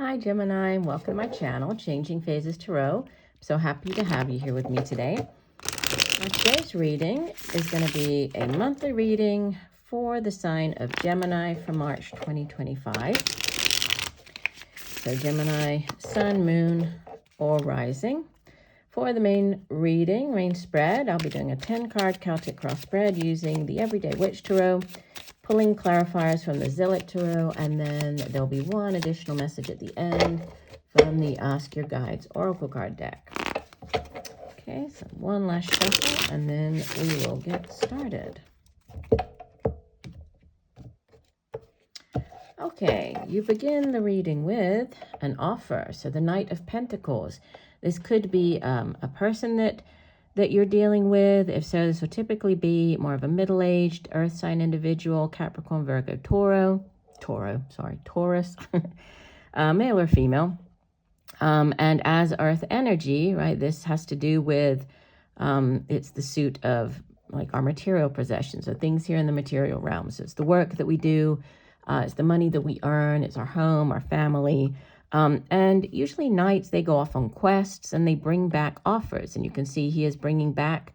Hi Gemini, welcome to my channel, Changing Phases Tarot. I'm so happy to have you here with me today. Now, today's reading is going to be a monthly reading for the sign of Gemini for March 2025. So Gemini, Sun, Moon, or Rising. For the main reading, main spread, I'll be doing a 10-card Celtic cross spread using the Everyday Witch Tarot, pulling clarifiers from the Zilliq Tarot, and then there'll be one additional message at the end from the Ask Your Guides Oracle card deck. Okay, so one last shuffle, and then we will get started. Okay, you begin the reading with an offer. So the Knight of Pentacles. This could be a person that you're dealing with. If so, this will typically be more of a middle-aged earth sign individual, Capricorn, Virgo, Taurus, male or female. And as earth energy, right, this has to do with, it's the suit of like our material possessions, so things here in the material realm. So it's the work that we do, it's the money that we earn, it's our home, our family. And usually knights, they go off on quests and they bring back offers. And you can see he is bringing back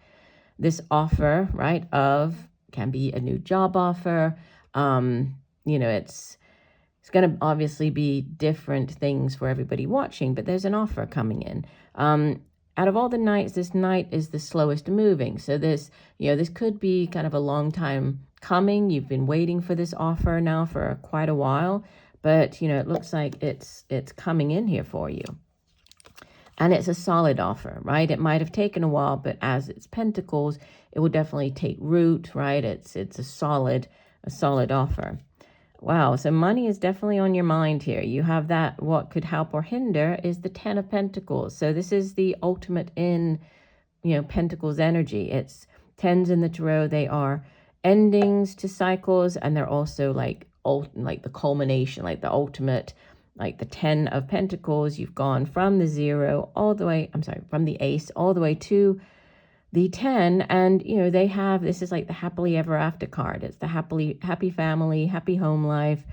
this offer, right, can be a new job offer. It's going to obviously be different things for everybody watching, but there's an offer coming in. Out of all the knights, this knight is the slowest moving. So this could be kind of a long time coming. You've been waiting for this offer now for quite a while. But, it looks like it's coming in here for you. And it's a solid offer, right? It might have taken a while, but as it's Pentacles, it will definitely take root, right? It's a solid offer. Wow, so money is definitely on your mind here. You have that. What could help or hinder is the Ten of Pentacles. So this is the ultimate in, Pentacles energy. It's tens in the tarot. They are endings to cycles, and they're also like the culmination, like the ultimate, like the 10 of Pentacles. You've gone from the from the ace all the way to the 10, and they have, this is like the happily ever after card. It's the happy family, happy home life.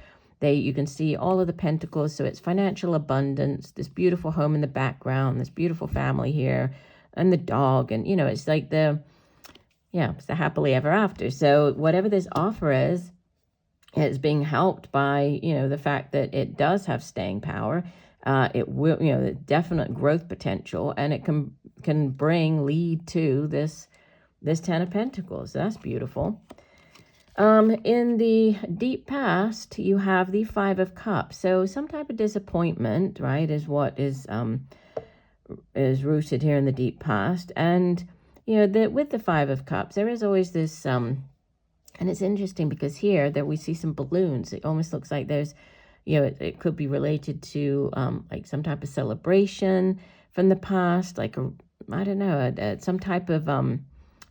You can see all of the pentacles, so it's financial abundance, this beautiful home in the background, this beautiful family here, and the dog, and it's like it's the happily ever after. So whatever this offer is, it's being helped by, the fact that it does have staying power. It will, the definite growth potential, and it can lead to this 10 of Pentacles. So that's beautiful. In the deep past, you have the 5 of Cups. So some type of disappointment, right, is what is rooted here in the deep past. And, with the 5 of Cups, there is always this, and it's interesting because here that we see some balloons. It almost looks like there's, it could be related to like some type of celebration from the past, like some type of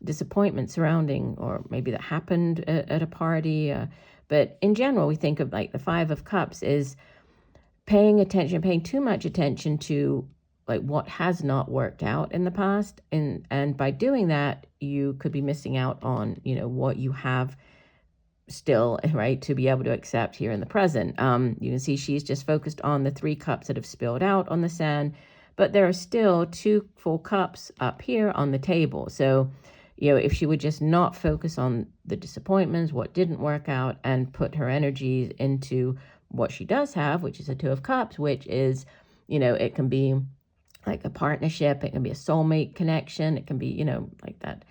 disappointment surrounding, or maybe that happened at a party. But in general, we think of like the 5 of Cups is paying too much attention to like what has not worked out in the past. And by doing that, you could be missing out on, what you have still, right, to be able to accept here in the present. You can see she's just focused on the 3 cups that have spilled out on the sand, but there are still 2 full cups up here on the table. So, if she would just not focus on the disappointments, what didn't work out, and put her energies into what she does have, which is a 2 of Cups, which is, it can be like a partnership, it can be a soulmate connection, it can be, like that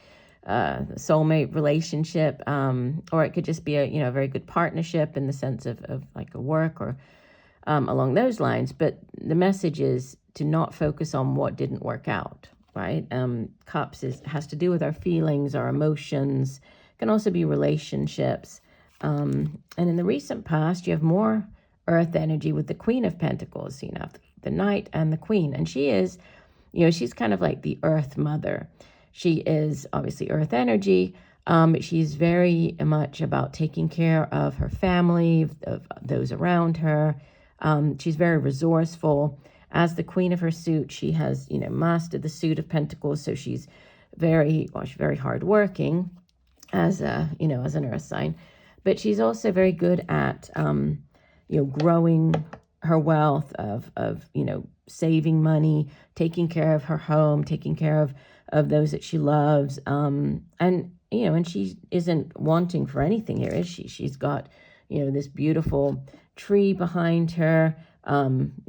soulmate relationship, or it could just be a very good partnership in the sense of like a work or along those lines. But the message is to not focus on what didn't work out, right? Cups has to do with our feelings, our emotions, can also be relationships. And in the recent past, you have more earth energy with the Queen of Pentacles. So you have the Knight and the Queen, and she is, she's kind of like the Earth Mother. She is obviously earth energy. She's very much about taking care of her family, of those around her. She's very resourceful. As the Queen of her suit, she has, mastered the suit of Pentacles. So she's very hardworking as an earth sign. But she's also very good at, growing her wealth, of saving money, taking care of her home, taking care of those that she loves. And she isn't wanting for anything here, is she? She's got, this beautiful tree behind her,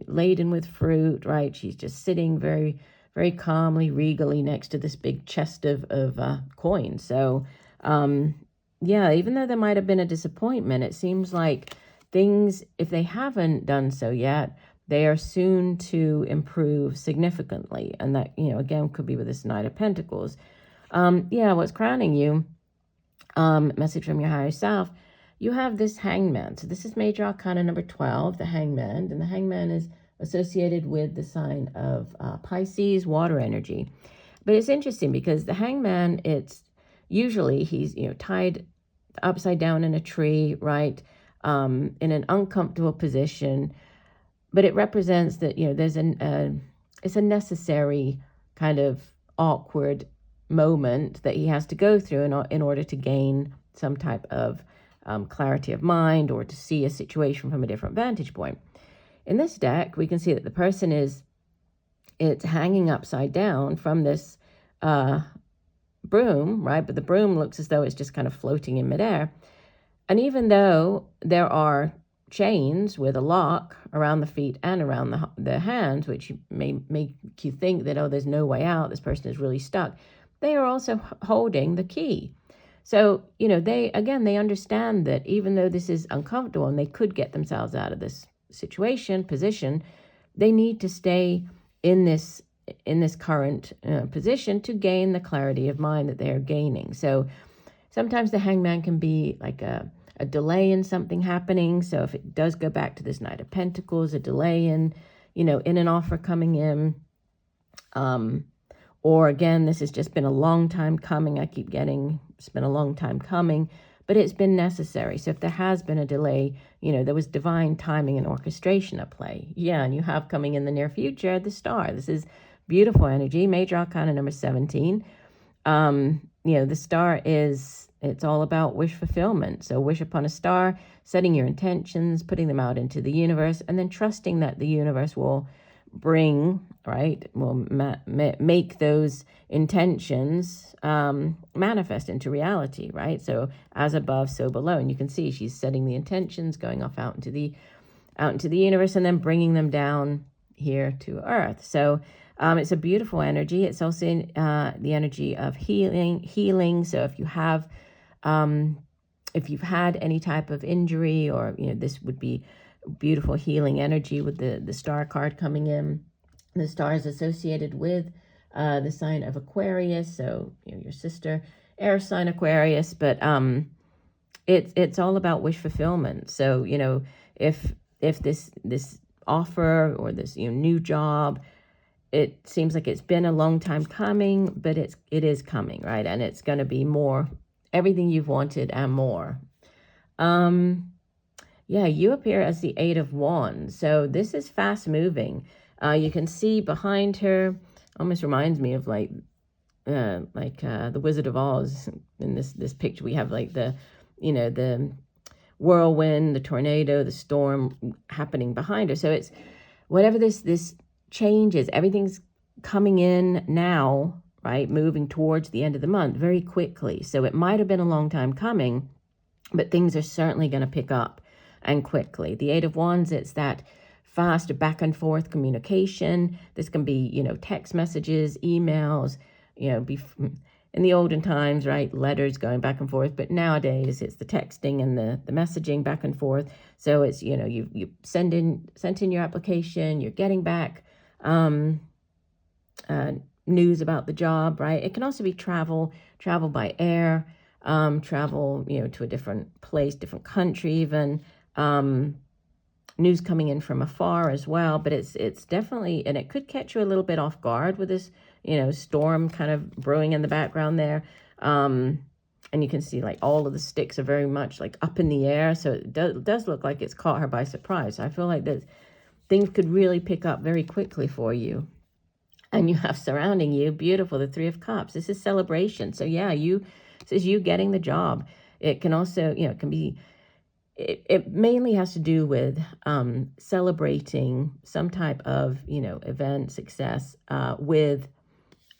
laden with fruit, right? She's just sitting very, very calmly, regally next to this big chest of coins. So, yeah, even though there might have been a disappointment, it seems like things, if they haven't done so yet, they are soon to improve significantly. And that, again, could be with this Knight of Pentacles. Yeah, what's crowning you, message from your higher self, you have this Hangman. So this is Major Arcana number 12, the Hangman. And the Hangman is associated with the sign of Pisces, water energy. But it's interesting because the Hangman, it's usually he's, tied upside down in a tree, right? In an uncomfortable position. But it represents that, there's it's a necessary kind of awkward moment that he has to go through in order to gain some type of clarity of mind, or to see a situation from a different vantage point. In this deck, we can see that the person it's hanging upside down from this broom, right? But the broom looks as though it's just kind of floating in midair. And even though there are chains with a lock around the feet and around the hands, which may make you think that, there's no way out, this person is really stuck, they are also holding the key. So, they understand that even though this is uncomfortable and they could get themselves out of this position, they need to stay in this current position to gain the clarity of mind that they are gaining. So sometimes the Hangman can be like a delay in something happening. So if it does go back to this Knight of Pentacles, a delay in an offer coming in, or again, this has just been a long time coming. I keep getting, it's been a long time coming, but it's been necessary. So if there has been a delay, there was divine timing and orchestration at play. Yeah, and you have coming in the near future, the Star. This is beautiful energy, Major Arcana number 17. The Star it's all about wish fulfillment. So wish upon a star, setting your intentions, putting them out into the universe, and then trusting that the universe will bring, right, will make those intentions manifest into reality, right? So as above, so below. And you can see she's setting the intentions, going off out into the universe, and then bringing them down here to Earth. So it's a beautiful energy. It's also the energy of healing. So if you've had any type of injury, or this would be beautiful healing energy with the Star card coming in. The Star is associated with the sign of Aquarius, so your sister air sign Aquarius, but it's all about wish fulfillment. So if this offer or this new job, it seems like it's been a long time coming, but it is coming, right? And it's going to be more, everything you've wanted and more. Yeah, you appear as the Eight of Wands. So this is fast moving. You can see behind her, almost reminds me of like the Wizard of Oz. In this picture, we have like the whirlwind, the tornado, the storm happening behind her. So it's whatever this change is, everything's coming in now, right? Moving towards the end of the month very quickly. So it might have been a long time coming, but things are certainly going to pick up and quickly. The Eight of Wands, it's that fast back and forth communication. This can be, text messages, emails, in the olden times, right? Letters going back and forth, but nowadays it's the texting and the messaging back and forth. So it's, you sent in your application, you're getting back news about the job, right? It can also be travel by air, travel, to a different place, different country even, news coming in from afar as well. But it's definitely, and it could catch you a little bit off guard with this, storm kind of brewing in the background there. And you can see like all of the sticks are very much like up in the air. So it does look like it's caught her by surprise. I feel like that things could really pick up very quickly for you. And you have surrounding you, beautiful, the Three of Cups. This is celebration. So yeah, this is you getting the job. It can also, it can be it mainly has to do with celebrating some type of, event, success with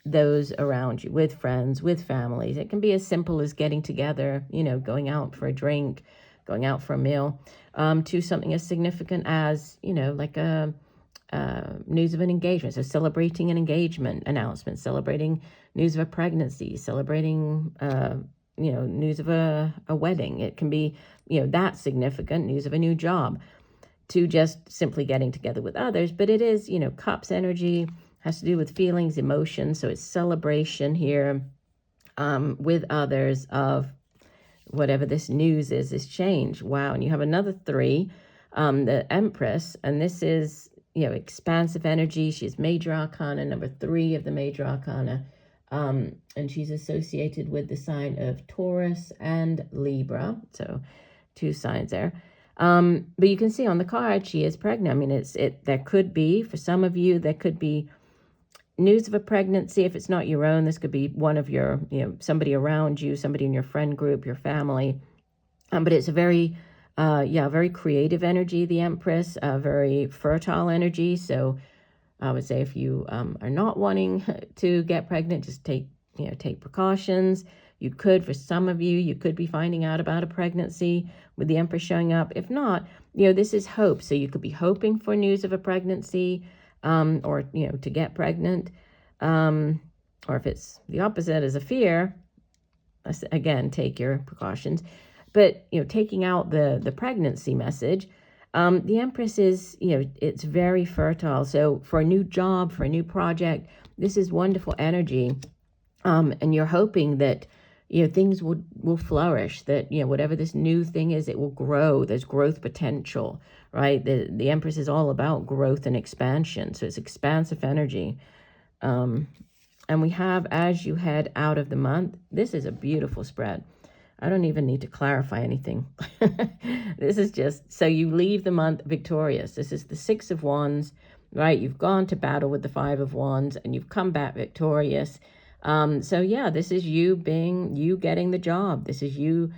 those around you, with friends, with families. It can be as simple as getting together, going out for a drink, going out for a meal, to something as significant as, like a news of an engagement. So celebrating an engagement announcement, celebrating news of a pregnancy, celebrating, news of a wedding. It can be, that significant, news of a new job, to just simply getting together with others. But it is, cups energy has to do with feelings, emotions. So it's celebration here with others of whatever this news is, this change. Wow. And you have another 3, the Empress, and this is, expansive energy. She's major arcana, number 3 of the major arcana. And she's associated with the sign of Taurus and Libra. So 2 signs there. But you can see on the card, she is pregnant. I mean, there could be, for some of you, there could be news of a pregnancy. If it's not your own, this could be one of your, somebody around you, somebody in your friend group, your family. But it's a very, very creative energy, the Empress, very fertile energy. So I would say if you are not wanting to get pregnant, just take precautions. You could, for some of you, you could be finding out about a pregnancy with the Empress showing up. If not, this is hope. So you could be hoping for news of a pregnancy, or, to get pregnant. Or if it's the opposite as a fear, again, take your precautions. But, taking out the pregnancy message, the Empress is, it's very fertile. So for a new job, for a new project, this is wonderful energy. And you're hoping that, things will flourish, that, whatever this new thing is, it will grow. There's growth potential, right? The Empress is all about growth and expansion. So it's expansive energy. And we have, as you head out of the month, this is a beautiful spread. I don't even need to clarify anything. This is just, so you leave the month victorious. This is the 6 of Wands, right? You've gone to battle with the 5 of Wands and you've come back victorious. So yeah, this is you getting the job. This is you,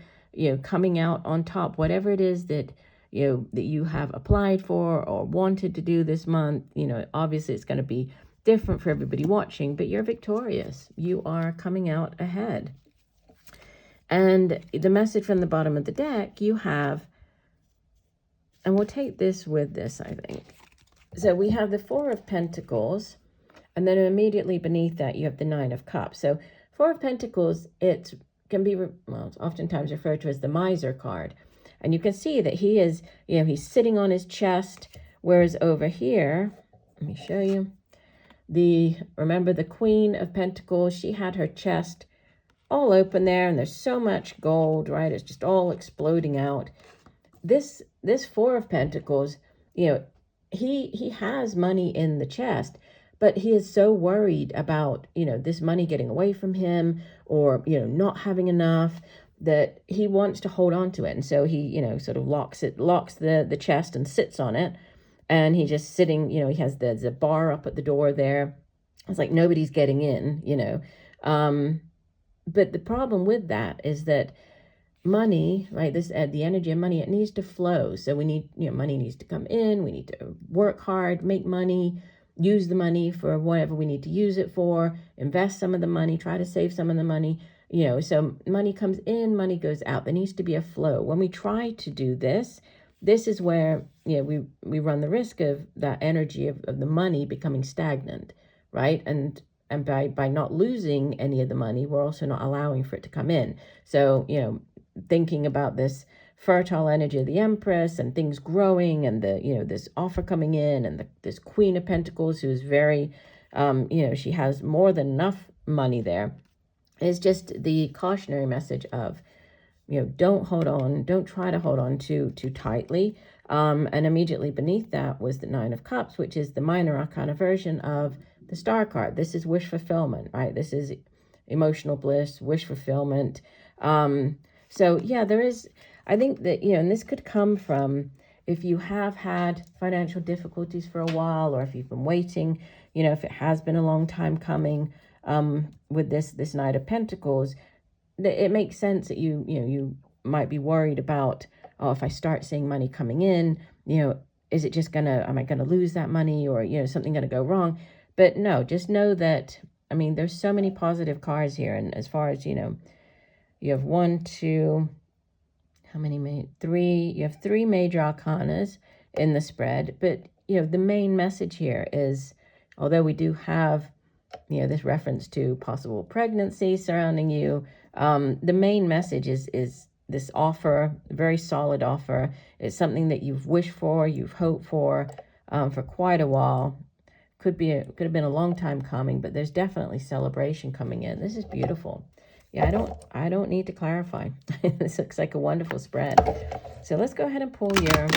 coming out on top, whatever it is that, that you have applied for or wanted to do this month. Obviously it's going to be different for everybody watching, but you're victorious. You are coming out ahead. And the message from the bottom of the deck, you have, and we'll take this with this, I think. So we have the 4 of Pentacles, and then immediately beneath that, you have the 9 of Cups. So 4 of Pentacles, it can be, it's oftentimes referred to as the miser card. And you can see that he is, he's sitting on his chest, whereas over here, let me show you, remember the Queen of Pentacles, she had her chest all open there, and there's so much gold, right? It's just all exploding out. This 4 of Pentacles, he has money in the chest, but he is so worried about, this money getting away from him, or, not having enough, that he wants to hold on to it. And so he, sort of locks the chest and sits on it. And he's just sitting, he has the bar up at the door there. It's like nobody's getting in, But the problem with that is that money, right, the energy of money, it needs to flow. So we need, money needs to come in. We need to work hard, make money, use the money for whatever we need to use it for, invest some of the money, try to save some of the money, so money comes in, money goes out. There needs to be a flow. When we try to do this is where, we run the risk of that energy of the money becoming stagnant, right? And by not losing any of the money, we're also not allowing for it to come in. So, thinking about this fertile energy of the Empress and things growing, and this offer coming in, and this Queen of Pentacles, who's very, she has more than enough money there, is just the cautionary message of, don't try to hold on too tightly. And immediately beneath that was the 9 of Cups, which is the minor arcana version of the Star card. This is wish fulfillment, right? This is emotional bliss, wish fulfillment. So yeah, there is, I think that, and this could come from, if you have had financial difficulties for a while, or if you've been waiting, if it has been a long time coming, with this Knight of Pentacles, it makes sense that you might be worried about, oh, if I start seeing money coming in, is it just am I gonna lose that money, or, something gonna go wrong? But no, just know that, there's so many positive cards here. And as far as, you have one, two, three, you have three major arcanas in the spread. But, the main message here is, although we do have, this reference to possible pregnancy surrounding you, the main message is this offer, very solid offer. It's something that you've wished for, you've hoped for quite a while. Could have been a long time coming, but there's definitely celebration coming in. This is beautiful. Yeah, I don't need to clarify. This looks like a wonderful spread. So let's go ahead and pull your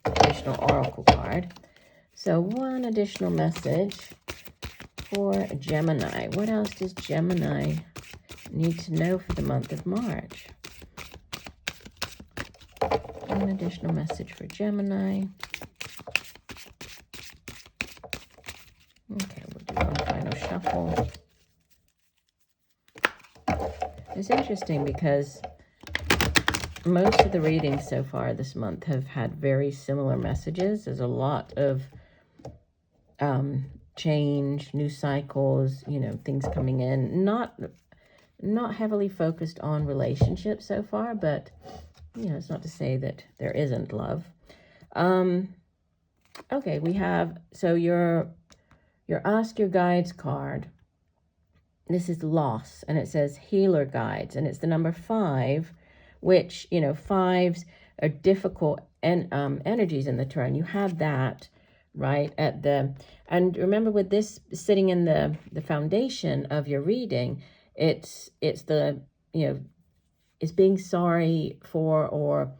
additional oracle card. So one additional message for Gemini. What else does Gemini need to know for the month of March? One additional message for Gemini. Okay, we'll do one final shuffle. It's interesting because most of the readings so far this month have had very similar messages. There's a lot of change, new cycles, things coming in. Not heavily focused on relationships so far, but it's not to say that there isn't love. Okay, we have, so your Ask Your Guides card. This is loss, and it says healer guides, and it's the number 5, which, fives are difficult energies in the tarot. You have that right at and remember, with this sitting in the foundation of your reading, it's the, it's being sorry for, or,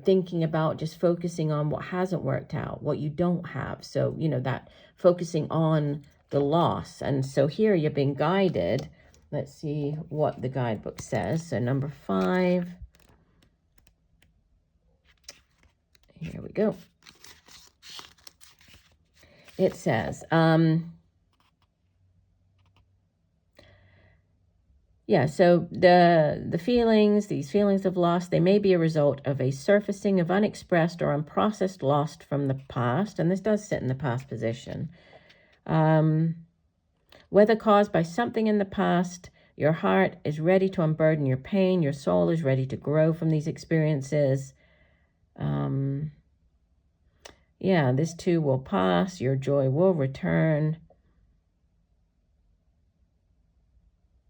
thinking about, just focusing on what hasn't worked out, what you don't have. So, that focusing on the loss. And so here you're being guided. Let's see what the guidebook says. So number 5. Here we go. It says, so the feelings, these feelings of loss, they may be a result of a surfacing of unexpressed or unprocessed loss from the past. And this does sit in the past position. Whether caused by something in the past, your heart is ready to unburden your pain. Your soul is ready to grow from these experiences. This too will pass. Your joy will return.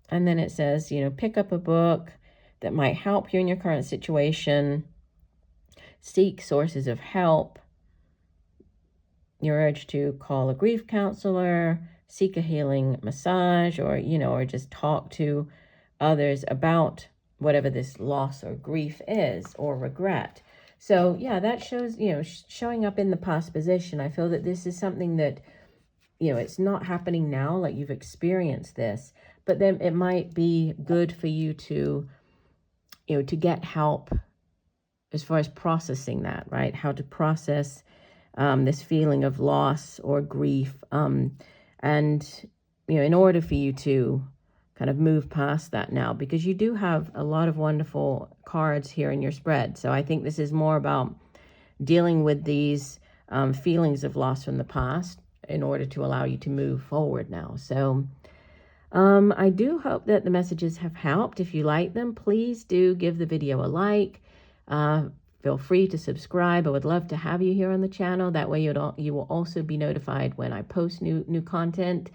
And then it says, pick up a book that might help you in your current situation. Seek sources of help. Your urge to call a grief counselor, seek a healing massage, or, or just talk to others about whatever this loss or grief is, or regret. So, that shows, showing up in the past position. I feel that this is something that, it's not happening now, like you've experienced this, but then it might be good for you to, to get help as far as processing that, right? How to process this feeling of loss or grief. And, in order for you to kind of move past that now, because you do have a lot of wonderful cards here in your spread. So I think this is more about dealing with these feelings of loss from the past in order to allow you to move forward now. So I do hope that the messages have helped. If you like them, please do give the video a like. Feel free to subscribe. I would love to have you here on the channel. That way you will also be notified when I post new content.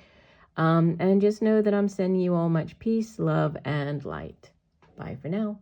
And just know that I'm sending you all much peace, love, and light. Bye for now.